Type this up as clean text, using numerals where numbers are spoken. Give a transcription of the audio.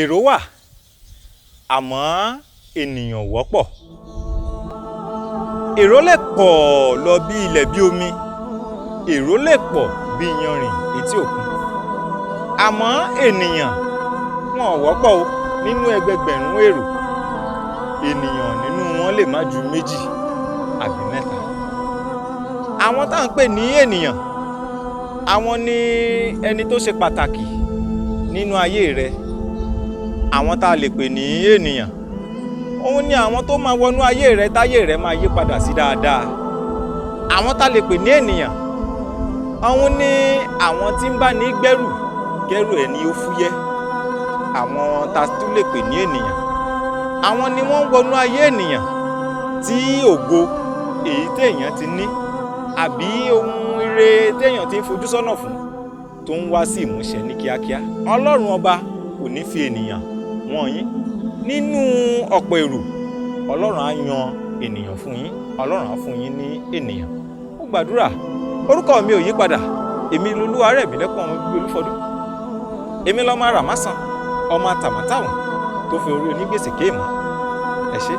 èrò wà àmọ́ ènìyàn wọ́pọ̀. Èrò lè pọ̀ lọ bí ilẹ̀ bí omi, èrò lè pọ̀ bí iyanrìn etí òkun. Àmọ́ ènìyàn wọn ò wọ́pọ̀ o nínú ẹgbẹgbẹ̀rún èrò. Ènìyàn nínú wọn lè má ju 2 àbí 3. Àwọn tá à ń pè ní ènìyàn, àwọn ni ẹni tó ṣe pàtàkì nínú ayé rẹ. Àwọn tá a lè pè ní ènìyàn, òun ni àwọn tó máa wọnú ayé rẹ táyé rẹ máa yí padà sí dáadáa. Àwọn tá a lè pè ní ènìyàn, àwọn ni àwọn tí ń bá ní gbẹ́rù kẹ́rù ẹ̀ ní ó fúyẹ́. Àwọn tá a tún lè pè ní ènìyàn, àwọn ni wọ́n ń wọnú ayé ènìyàn tí ògo èyí téèyàn ti ní àbí ohun ire téèyàn ti ń fojú sọ́nà fún tó ń wá sí ìmúṣẹ ní kíákíá. Ọlọ́run ọba kò ní fi ènìyàn wọ̀n yín. Nínú ọ̀pọ̀ èrò, Ọlọ́run á yan ènìyàn fún yín, Ọlọ́run á fún yín ní ènìyàn. Ó gbàdúrà, orúkọ mi ò yí padà, èmi Olúwarẹ̀mílẹ́kùn ọmọ gbígbé Olúfọdún. Èmi lọ́mọ Ràmásàn, ọmọ Tàmátàùn tó fi orí onígbèsè kéèmọ́. Ẹ ṣé.